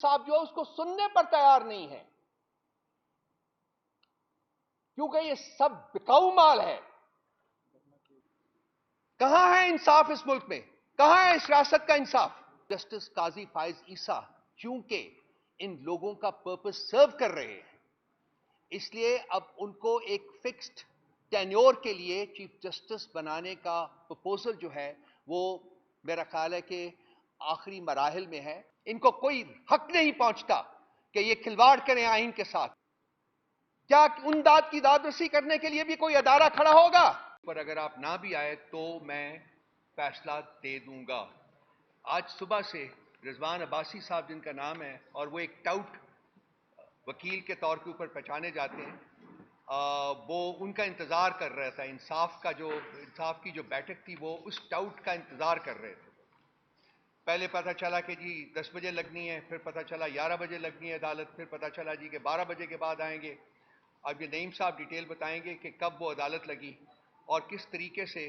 साहब जो है उसको सुनने पर तैयार नहीं है, क्योंकि ये सब बिकाऊ माल है। कहां है इंसाफ इस मुल्क में? कहां है इस रियासत का इंसाफ? जस्टिस काजी फाइज ईसा क्योंकि इन लोगों का पर्पस सर्व कर रहे हैं, इसलिए अब उनको एक फिक्स्ड टेन्योर के लिए चीफ जस्टिस बनाने का प्रपोजल जो है वो मेरा ख्याल है कि आखिरी मराहिल में है। इनको कोई हक नहीं पहुंचता कि ये खिलवाड़ करें आइन के साथ। क्या उन दाद की दादरसी करने के लिए भी कोई अदारा खड़ा होगा? पर अगर आप ना भी आए तो मैं फैसला दे दूंगा। आज सुबह से रिजवान अब्बासी साहब जिनका नाम है और वो एक टाउट वकील के तौर के ऊपर पहचाने जाते हैं, वो उनका इंतजार कर रहा था। इंसाफ की जो बैठक थी वो उस टाउट का इंतजार कर रहे थे। पहले पता चला कि जी 10 बजे लगनी है, फिर पता चला 11 बजे लगनी है अदालत, फिर पता चला जी कि 12 बजे के बाद आएंगे। अब ये नईम साहब डिटेल बताएंगे कि कब वो अदालत लगी और किस तरीके से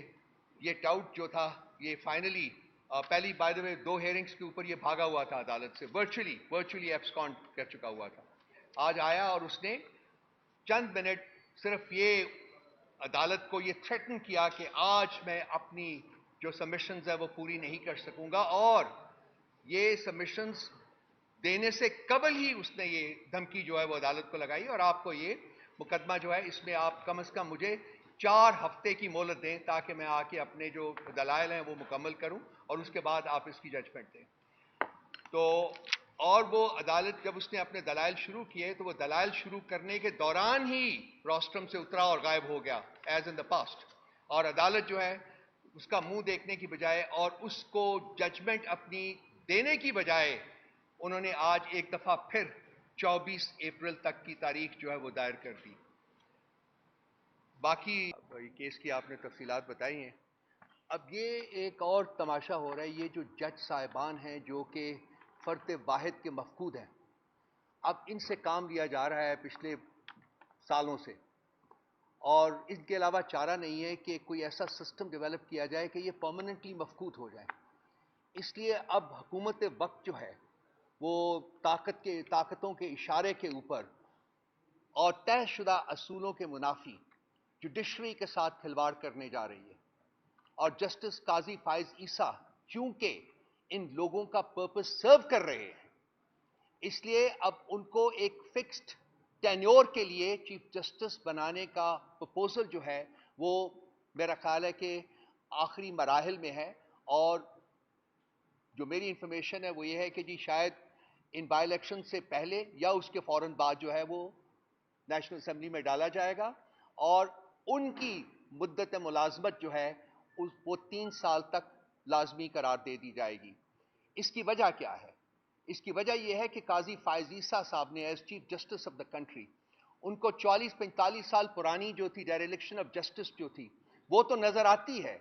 ये टाउट जो था ये फाइनली पहली बाय द वे 2 हेयरिंग्स के ऊपर ये भागा हुआ था अदालत से, वर्चुअली एब्सकॉन्ड कर चुका हुआ था। आज आया और उसने चंद मिनट सिर्फ ये अदालत को ये थ्रेटन किया कि आज मैं अपनी जो सबमिशंस है वो पूरी नहीं कर सकूंगा, और ये सबमिशंस देने से कबल ही उसने ये धमकी जो है वो अदालत को लगाई और आपको ये मुकदमा जो है इसमें आप कम से कम मुझे 4 हफ्ते की मोहलत दें ताकि मैं आके अपने जो दलाइल हैं वो मुकम्मल करूं और उसके बाद आप इसकी जजमेंट दें। तो और वो अदालत जब उसने अपने दलाइल शुरू किए तो वो दलाइल शुरू करने के दौरान ही रोस्ट्रम से उतरा और गायब हो गया एज इन द पास्ट, और अदालत जो है उसका मुंह देखने की बजाय और उसको जजमेंट अपनी देने की बजाय उन्होंने आज एक दफा फिर 24 अप्रैल तक की तारीख जो है वो दायर कर दी। बाकी केस की आपने तफसीलात बताई हैं। अब ये एक और तमाशा हो रहा है, ये जो जज साहिबान हैं जो कि फर्द वाहिद के मफकूद हैं, अब इनसे काम लिया जा रहा है पिछले सालों से, और इसके अलावा चारा नहीं है कि कोई ऐसा सिस्टम डेवलप किया जाए कि ये परमानेंटली मफकूद हो जाए। इसलिए अब हुकूमत वक्त जो है वो ताकतों के इशारे के ऊपर और तयशुदा असूलों के मुनाफी जुडिशरी के साथ खिलवाड़ करने जा रही है। और जस्टिस काजी फाइज ईसा क्योंकि इन लोगों का पर्पस सर्व कर रहे हैं, इसलिए अब उनको एक फिक्स्ड टेन्योर के लिए चीफ जस्टिस बनाने का प्रपोजल जो है वो मेरा ख्याल है कि आखिरी मराहिल में है। और जो मेरी इंफॉर्मेशन है वो ये है कि जी शायद इन बाई इलेक्शन से पहले या उसके फौरन बाद जो है वो नेशनल असेंबली में डाला जाएगा और उनकी मुद्दत मुलाजमत जो है वो 3 साल तक लाजमी करार दे दी जाएगी। इसकी वजह क्या है? इसकी वजह यह है कि काजी फाइज ईसा साहब ने as chief justice of the country, उनको 40-45 साल पुरानी जो थी डायरेक्शन ऑफ जस्टिस जो थी वो तो नजर आती है,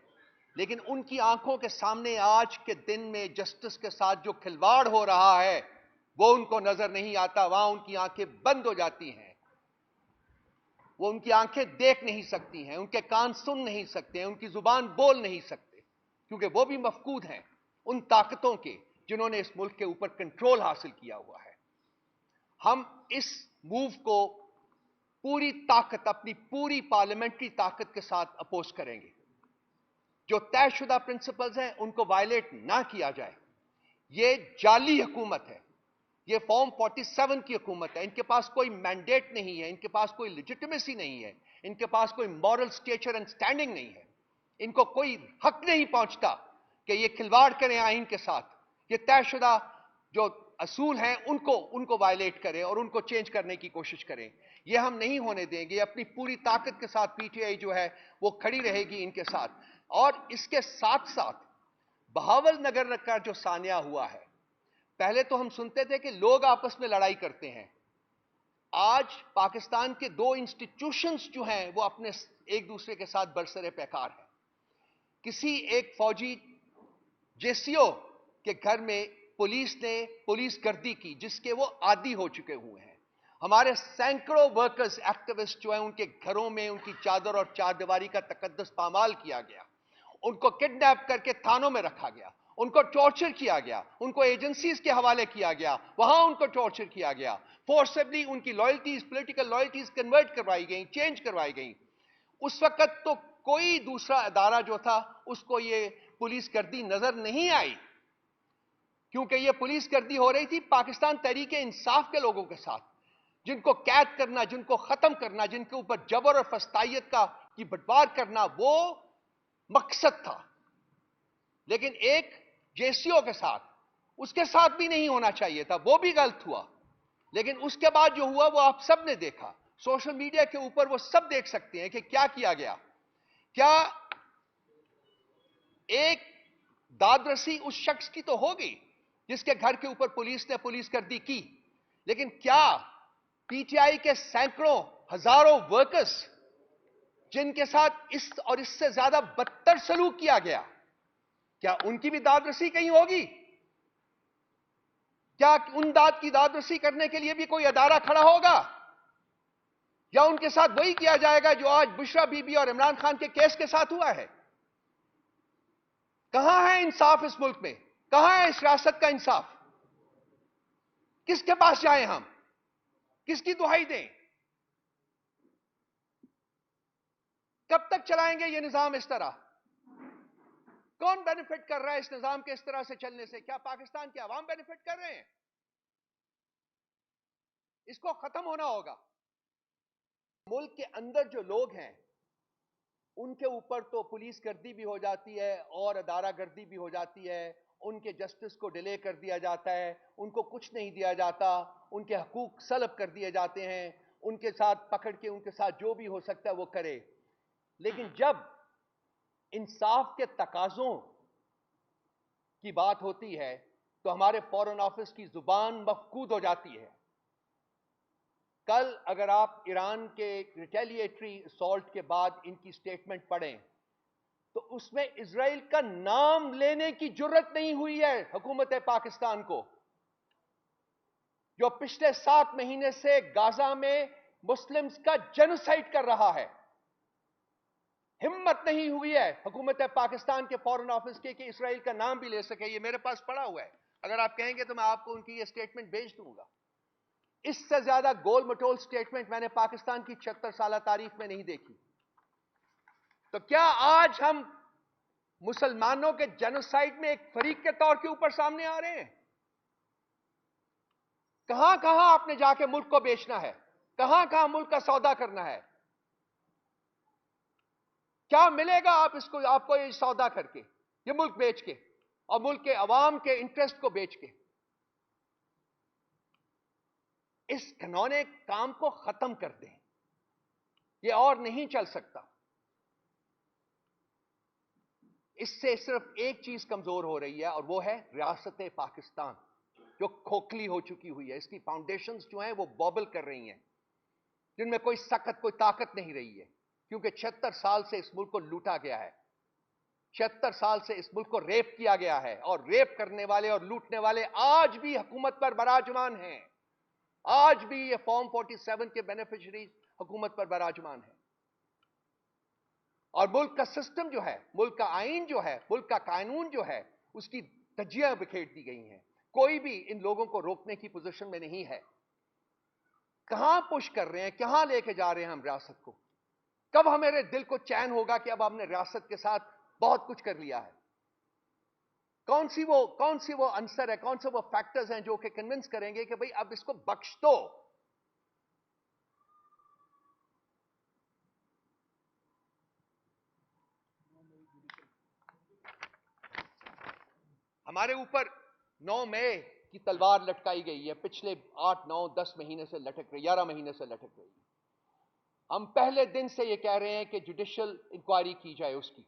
लेकिन उनकी आंखों के सामने आज के दिन में जस्टिस के साथ जो खिलवाड़ हो रहा है वो उनको नजर नहीं आता। वहां उनकी आंखें बंद हो जाती हैं, वो उनकी आंखें देख नहीं सकती हैं, उनके कान सुन नहीं सकते हैं, उनकी जुबान बोल नहीं सकते, क्योंकि वो भी मफकूद हैं उन ताकतों के जिन्होंने इस मुल्क के ऊपर कंट्रोल हासिल किया हुआ है। हम इस मूव को पूरी ताकत, अपनी पूरी पार्लियामेंट्री ताकत के साथ अपोज करेंगे। जो तयशुदा प्रिंसिपल्स हैं उनको वायलेट ना किया जाए। ये जाली हुकूमत है, ये फॉर्म 47 की हुकूमत है। इनके पास कोई मैंडेट नहीं है, इनके पास कोई लेजिटिमेसी नहीं है, इनके पास कोई मॉरल स्टेचर एंड स्टैंडिंग नहीं है। इनको कोई हक नहीं पहुंचता कि ये खिलवाड़ करें आइन के साथ, ये तयशुदा जो असूल हैं उनको वायलेट करें और उनको चेंज करने की कोशिश करें। ये हम नहीं होने देंगे। अपनी पूरी ताकत के साथ पीटीआई जो है वो खड़ी रहेगी इनके साथ। और इसके साथ साथ बहावल नगर का जो सानिया हुआ है, पहले तो हम सुनते थे कि लोग आपस में लड़ाई करते हैं। आज पाकिस्तान के 2 इंस्टीट्यूशंस जो हैं वो अपने एक दूसरे के साथ बरसरे पैकार हैं। किसी एक फौजी जेसीओ के घर में पुलिस ने पुलिस गर्दी की जिसके वो आदी हो चुके हुए हैं। हमारे सैकड़ों वर्कर्स एक्टिविस्ट जो हैं उनके घरों में उनकी चादर और चारदीवारी का तकद्दुस पामाल किया गया, उनको किडनैप करके थानों में रखा गया, उनको टॉर्चर किया गया, उनको एजेंसीज के हवाले किया गया, वहां उनको टॉर्चर किया गया, फोर्सबली उनकी लॉयल्टीज, पॉलिटिकल लॉयल्टीज कन्वर्ट करवाई गई, चेंज करवाई गई। उस वक्त तो कोई दूसरा अदारा जो था उसको ये पुलिस गर्दी नजर नहीं आई, क्योंकि ये पुलिस गर्दी हो रही थी पाकिस्तान तहरीके इंसाफ के लोगों के साथ, जिनको कैद करना, जिनको खत्म करना, जिनके ऊपर जबर और फस्तायत की बंटवार करना, वो मकसद था। लेकिन एक जेसीओ के साथ, उसके साथ भी नहीं होना चाहिए था, वो भी गलत हुआ। लेकिन उसके बाद जो हुआ वो आप सब ने देखा, सोशल मीडिया के ऊपर वो सब देख सकते हैं कि क्या किया गया। क्या एक दादरसी उस शख्स की तो होगी जिसके घर के ऊपर पुलिस ने पुलिस गर्दी की, लेकिन क्या पीटीआई के सैकड़ों हजारों वर्कर्स जिनके साथ इस और इससे ज्यादा बदतर सलूक किया गया, क्या उनकी भी दादरसी कहीं होगी? क्या उन की दादरसी करने के लिए भी कोई अदारा खड़ा होगा? या उनके साथ वही किया जाएगा जो आज बुशरा बीबी और इमरान खान के केस के साथ हुआ है? कहां है इंसाफ इस मुल्क में? कहां है इस रियासत का इंसाफ? किसके पास जाएं हम? किसकी दुहाई दें? कब तक चलाएंगे ये निजाम इस तरह? कौन बेनिफिट कर रहा है इस निजाम के इस तरह से चलने से? क्या पाकिस्तान के अवाम बेनिफिट कर रहे हैं? इसको खत्म होना होगा। मुल्क के अंदर जो लोग हैं उनके ऊपर तो पुलिस गर्दी भी हो जाती है और अदारा गर्दी भी हो जाती है, उनके जस्टिस को डिले कर दिया जाता है, उनको कुछ नहीं दिया जाता, उनके हकूक सलब कर दिए जाते हैं, उनके साथ पकड़ के उनके साथ जो भी हो सकता है वो करे। लेकिन जब इंसाफ के तकाजों की बात होती है तो हमारे फॉरेन ऑफिस की जुबान मफकूद हो जाती है। कल अगर आप ईरान के रिटेलिएटरी असॉल्ट के बाद इनकी स्टेटमेंट पढ़ें तो उसमें इजराइल का नाम लेने की जुर्रत नहीं हुई है हुकूमत पाकिस्तान को, जो पिछले 7 महीने से गाजा में मुस्लिम्स का जेनोसाइड कर रहा है। हिम्मत नहीं हुई है हुकूमत पाकिस्तान के फॉरेन ऑफिस के कि इजराइल का नाम भी ले सके। ये मेरे पास पड़ा हुआ है, अगर आप कहेंगे तो मैं आपको उनकी ये स्टेटमेंट भेज दूंगा। इससे ज्यादा गोल मटोल स्टेटमेंट मैंने पाकिस्तान की 76 साल तारीख में नहीं देखी। तो क्या आज हम मुसलमानों के जेनोसाइड में एक फरीक के तौर के ऊपर सामने आ रहे हैं? कहां कहां आपने जाके मुल्क को बेचना है? कहां कहां मुल्क का सौदा करना है? क्या मिलेगा आपको ये सौदा करके, ये मुल्क बेच के और मुल्क के अवाम के इंटरेस्ट को बेच के? इस घिनौने काम को खत्म कर दें, ये और नहीं चल सकता। इससे सिर्फ एक चीज कमजोर हो रही है और वो है रियासत पाकिस्तान, जो खोखली हो चुकी हुई है। इसकी फाउंडेशंस जो हैं वो बॉबल कर रही हैं, जिनमें कोई सख्त, कोई ताकत नहीं रही है, क्योंकि 76 साल से इस मुल्क को लूटा गया है, 76 साल से इस मुल्क को रेप किया गया है, और रेप करने वाले और लूटने वाले आज भी हुकूमत पर बराजमान हैं। आज भी ये फॉर्म 47 के बेनिफिशरीज हुकूमत पर बराजमान है। और मुल्क का सिस्टम जो है, मुल्क का आइन जो है, मुल्क का कानून जो है, उसकी धज्जियां बिखेर दी गई हैं। कोई भी इन लोगों को रोकने की पोजीशन में नहीं है। कहां पुश कर रहे हैं, कहां लेके जा रहे हैं हम रियासत को? कब हमारे दिल को चैन होगा कि अब हमने रियासत के साथ बहुत कुछ कर लिया है? कौन सी वो आंसर है, कौन से वो फैक्टर्स हैं जो कि कन्विंस करेंगे कि भाई अब इसको बख्श दो? हमारे ऊपर 9 मई की तलवार लटकाई गई है, पिछले 8, 9, 10 महीने से लटक रही, 11 महीने से लटक रही है। हम पहले दिन से ये कह रहे हैं कि जुडिशियल इंक्वायरी की जाए, उसकी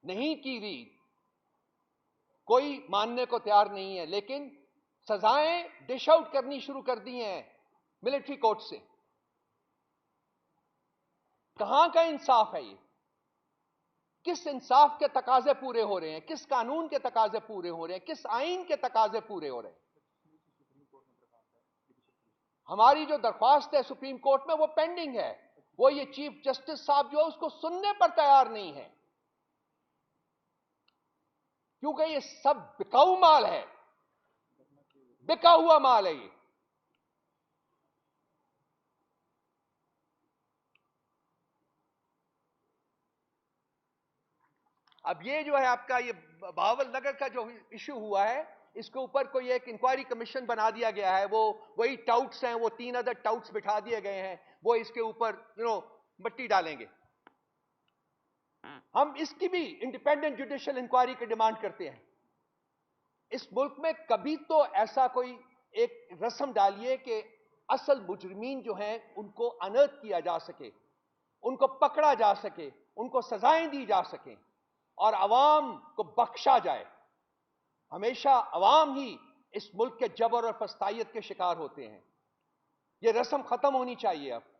नहीं की गई, कोई मानने को तैयार नहीं है। लेकिन सजाएं डिश आउट करनी शुरू कर दी हैं मिलिट्री कोर्ट से। कहां का इंसाफ है ये? किस इंसाफ के तकाजे पूरे हो रहे हैं? किस कानून के तकाजे पूरे हो रहे हैं? किस आइन के तकाजे पूरे हो रहे हैं? हमारी जो दरख्वास्त है सुप्रीम कोर्ट में वो पेंडिंग है। वो ये चीफ जस्टिस साहब जो है उसको सुनने पर तैयार नहीं है। क्योंकि ये सब बिकाऊ माल है, बिका हुआ माल है ये। अब ये जो है आपका ये बहावल नगर का जो इश्यू हुआ है, इसके ऊपर कोई एक इंक्वायरी कमीशन बना दिया गया है। वो वही टाउट्स हैं, वो 3 अदर टाउट्स बिठा दिए गए हैं, वो इसके ऊपर मट्टी डालेंगे। हम इसकी भी इंडिपेंडेंट जुडिशियल इंक्वायरी की डिमांड करते हैं। इस मुल्क में कभी तो ऐसा कोई एक रस्म डालिए कि असल मुजरिमीन जो हैं उनको अनर्थ किया जा सके, उनको पकड़ा जा सके, उनको सजाएं दी जा सकें और अवाम को बख्शा जाए। हमेशा अवाम ही इस मुल्क के जबर और फस्तायत के शिकार होते हैं। यह रस्म खत्म होनी चाहिए अब।